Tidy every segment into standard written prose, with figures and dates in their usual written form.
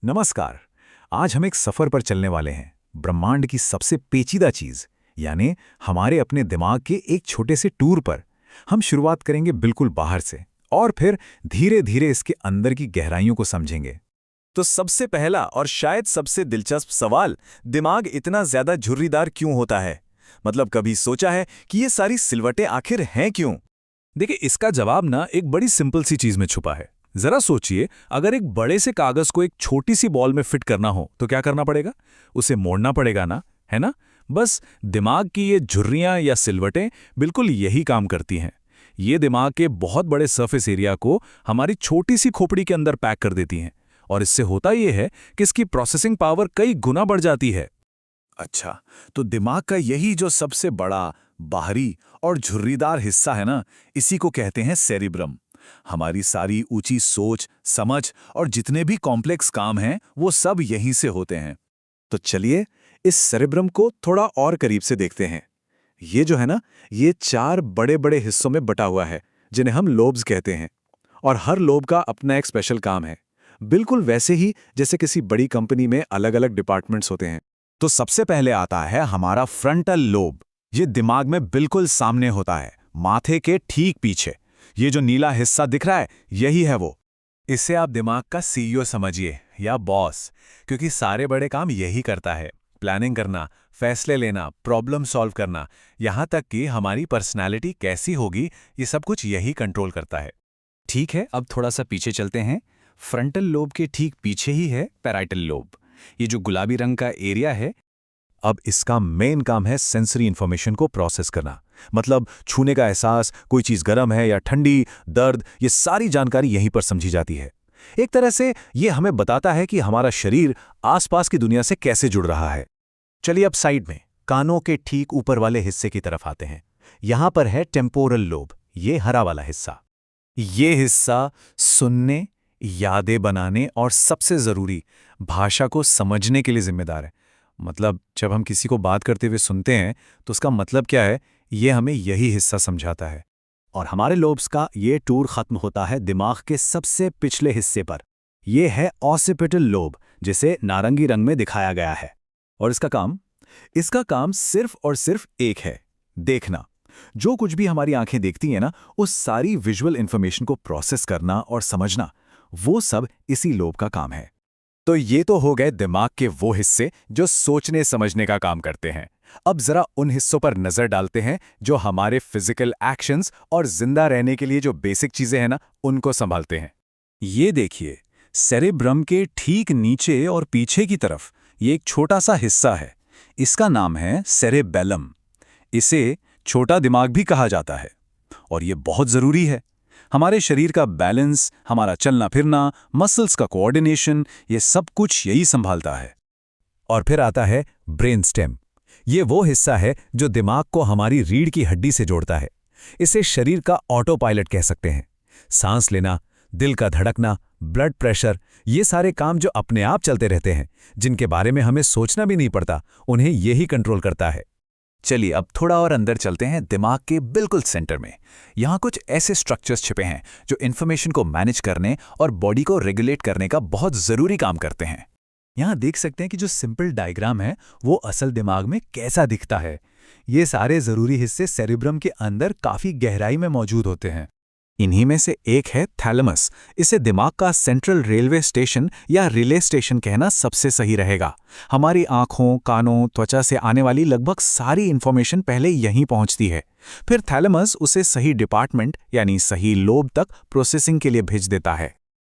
नमस्कार। आज हम एक सफर पर चलने वाले हैं, ब्रह्मांड की सबसे पेचीदा चीज यानी हमारे अपने दिमाग के एक छोटे से टूर पर। हम शुरुआत करेंगे बिल्कुल बाहर से और फिर धीरे धीरे इसके अंदर की गहराइयों को समझेंगे। तो सबसे पहला और शायद सबसे दिलचस्प सवाल, दिमाग इतना ज्यादा झुर्रीदार क्यों होता है? मतलब कभी सोचा है कि ये सारी सिलवटें आखिर हैं क्यों? देखिए, इसका जवाब ना एक बड़ी सिंपल सी चीज में छुपा है। जरा सोचिए, अगर एक बड़े से कागज को एक छोटी सी बॉल में फिट करना हो तो क्या करना पड़ेगा? उसे मोड़ना पड़ेगा ना, है ना? बस दिमाग की ये झुर्रियां या सिलवटें बिल्कुल यही काम करती हैं। ये दिमाग के बहुत बड़े सरफेस एरिया को हमारी छोटी सी खोपड़ी के अंदर पैक कर देती हैं, और इससे होता ये है कि इसकी प्रोसेसिंग पावर कई गुना बढ़ जाती है। अच्छा, तो दिमाग का यही जो सबसे बड़ा, बाहरी और झुर्रीदार हिस्सा है ना, इसी को कहते हैं सेरिब्रम। हमारी सारी ऊंची सोच, समझ और जितने भी कॉम्प्लेक्स काम हैं, वो सब यहीं से होते हैं। तो चलिए इस सेरेब्रम को थोड़ा और करीब से देखते हैं। ये जो है ना, ये 4 बड़े बड़े हिस्सों में बटा हुआ है, जिन्हें हम लोब्स कहते हैं। और हर लोब का अपना एक स्पेशल काम है, बिल्कुल वैसे ही जैसे किसी बड़ी कंपनी में अलग अलग डिपार्टमेंट्स होते हैं। तो सबसे पहले आता है हमारा फ्रंटल लोब। ये दिमाग में बिल्कुल सामने होता है, माथे के ठीक पीछे। ये जो नीला हिस्सा दिख रहा है, यही है वो। इसे आप दिमाग का सीईओ समझिए या बॉस, क्योंकि सारे बड़े काम यही करता है। प्लानिंग करना, फैसले लेना, प्रॉब्लम सॉल्व करना, यहाँ तक कि हमारी पर्सनैलिटी कैसी होगी, ये सब कुछ यही कंट्रोल करता है। ठीक है, अब थोड़ा सा पीछे चलते हैं। फ्रंटल लोब के ठीक पीछे ही है पैराइटल लोब। ये जो गुलाबी रंग का एरिया है, अब इसका मेन काम है सेंसरी इंफॉर्मेशन को प्रोसेस करना। मतलब छूने का एहसास, कोई चीज गर्म है या ठंडी, दर्द, ये सारी जानकारी यहीं पर समझी जाती है। एक तरह से ये हमें बताता है कि हमारा शरीर आसपास की दुनिया से कैसे जुड़ रहा है। चलिए अब साइड में कानों के ठीक ऊपर वाले हिस्से की तरफ आते हैं। यहां पर है टेम्पोरल लोब, ये हरा वाला हिस्सा। ये हिस्सा सुनने, यादें बनाने और सबसे जरूरी भाषा को समझने के लिए जिम्मेदार है। मतलब जब हम किसी को बात करते हुए सुनते हैं तो उसका मतलब क्या है, ये हमें यही हिस्सा समझाता है। और हमारे लोब्स का ये टूर खत्म होता है दिमाग के सबसे पिछले हिस्से पर। ये है ऑसिपिटल लोब, जिसे नारंगी रंग में दिखाया गया है। और इसका काम सिर्फ और सिर्फ एक है, देखना। जो कुछ भी हमारी आंखें देखती हैं ना, उस सारी विजुअल इंफॉर्मेशन को प्रोसेस करना और समझना, वो सब इसी लोब का काम है। तो ये तो हो गए दिमाग के वो हिस्से जो सोचने समझने का काम करते हैं। अब जरा उन हिस्सों पर नजर डालते हैं जो हमारे फिजिकल एक्शंस और जिंदा रहने के लिए जो बेसिक चीजें हैं ना, उनको संभालते हैं। ये देखिए, सेरेब्रम के ठीक नीचे और पीछे की तरफ ये एक छोटा सा हिस्सा है। इसका नाम है सेरेबेलम। इसे छोटा दिमाग भी कहा जाता है, और ये बहुत जरूरी है। हमारे शरीर का बैलेंस, हमारा चलना फिरना, मसल्स का कोऑर्डिनेशन, ये सब कुछ यही संभालता है। और फिर आता है ब्रेन स्टेम। ये वो हिस्सा है जो दिमाग को हमारी रीढ़ की हड्डी से जोड़ता है। इसे शरीर का ऑटो पायलट कह सकते हैं। सांस लेना, दिल का धड़कना, ब्लड प्रेशर, ये सारे काम जो अपने आप चलते रहते हैं, जिनके बारे में हमें सोचना भी नहीं पड़ता, उन्हें यही कंट्रोल करता है। चलिए अब थोड़ा और अंदर चलते हैं, दिमाग के बिल्कुल सेंटर में। यहाँ कुछ ऐसे स्ट्रक्चर्स छिपे हैं जो इन्फॉर्मेशन को मैनेज करने और बॉडी को रेगुलेट करने का बहुत ज़रूरी काम करते हैं। यहाँ देख सकते हैं कि जो सिंपल डायग्राम है वो असल दिमाग में कैसा दिखता है। ये सारे जरूरी हिस्से सेरिब्रम के अंदर काफी गहराई में मौजूद होते हैं। इन्हीं में से एक है थैलेमस। इसे दिमाग का सेंट्रल रेलवे स्टेशन या रिले स्टेशन कहना सबसे सही रहेगा। हमारी आंखों, कानों, त्वचा से आने वाली लगभग सारी इंफॉर्मेशन पहले यहीं पहुंचती है। फिर थैलेमस उसे सही डिपार्टमेंट यानी सही लोब तक प्रोसेसिंग के लिए भेज देता है।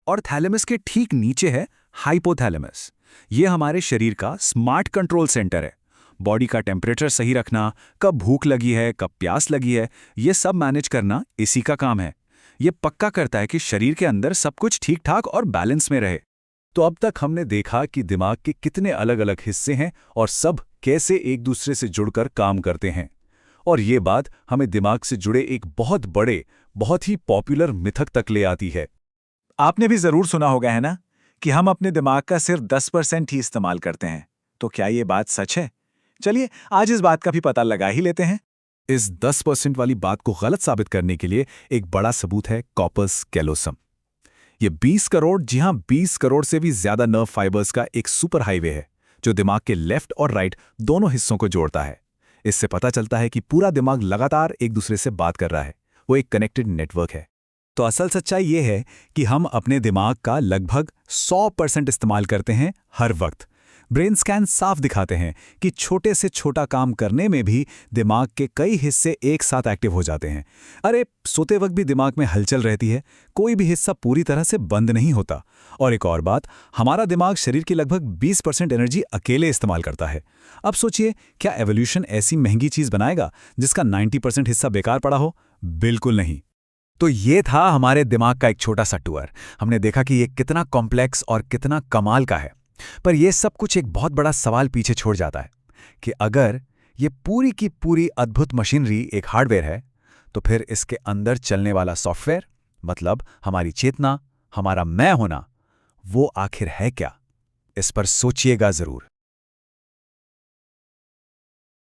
और थैलेमस के ठीक नीचे है हाइपोथैलेमस। ये हमारे शरीर का स्मार्ट कंट्रोल सेंटर है। बॉडी का टेम्परेचर सही रखना, कब भूख लगी है, कब प्यास लगी है, ये सब मैनेज करना इसी का काम है। ये पक्का करता है कि शरीर के अंदर सब कुछ ठीक ठाक और बैलेंस में रहे। तो अब तक हमने देखा कि दिमाग के कितने अलग अलग हिस्से हैं और सब कैसे एक दूसरे से जुड़कर काम करते हैं। और ये बात हमें दिमाग से जुड़े एक बहुत बड़े, बहुत ही पॉपुलर मिथक तक ले आती है। आपने भी जरूर सुना होगा, है ना, कि हम अपने दिमाग का सिर्फ 10% ही इस्तेमाल करते हैं। तो क्या ये बात सच है? चलिए आज इस बात का भी पता लगा ही लेते हैं। इस 10% वाली बात को गलत साबित करने के लिए एक बड़ा सबूत है कॉर्पस कैलोसम। ये 20 करोड़, जी हाँ 20 करोड़ से भी ज्यादा नर्व फाइबर्स का एक सुपर हाईवे है जो दिमाग के लेफ्ट और राइट दोनों हिस्सों को जोड़ता है। इससे पता चलता है कि पूरा दिमाग लगातार एक दूसरे से बात कर रहा है, वो एक कनेक्टेड नेटवर्क है। तो असल सच्चाई ये है कि हम अपने दिमाग का लगभग 100% इस्तेमाल करते हैं हर वक्त। ब्रेन स्कैन साफ दिखाते हैं कि छोटे से छोटा काम करने में भी दिमाग के कई हिस्से एक साथ एक्टिव हो जाते हैं। अरे सोते वक्त भी दिमाग में हलचल रहती है, कोई भी हिस्सा पूरी तरह से बंद नहीं होता। और एक और बात, हमारा दिमाग शरीर की लगभग 20% एनर्जी अकेले इस्तेमाल करता है। अब सोचिए, क्या एवोल्यूशन ऐसी महंगी चीज बनाएगा जिसका 90% हिस्सा बेकार पड़ा हो? बिल्कुल नहीं। तो ये था हमारे दिमाग का एक छोटा सा टूर। हमने देखा कि ये कितना कॉम्प्लेक्स और कितना कमाल का है। पर यह सब कुछ एक बहुत बड़ा सवाल पीछे छोड़ जाता है कि अगर ये पूरी की पूरी अद्भुत मशीनरी एक हार्डवेयर है, तो फिर इसके अंदर चलने वाला सॉफ्टवेयर, मतलब हमारी चेतना, हमारा मैं होना, वो आखिर है क्या? इस पर सोचिएगा जरूर।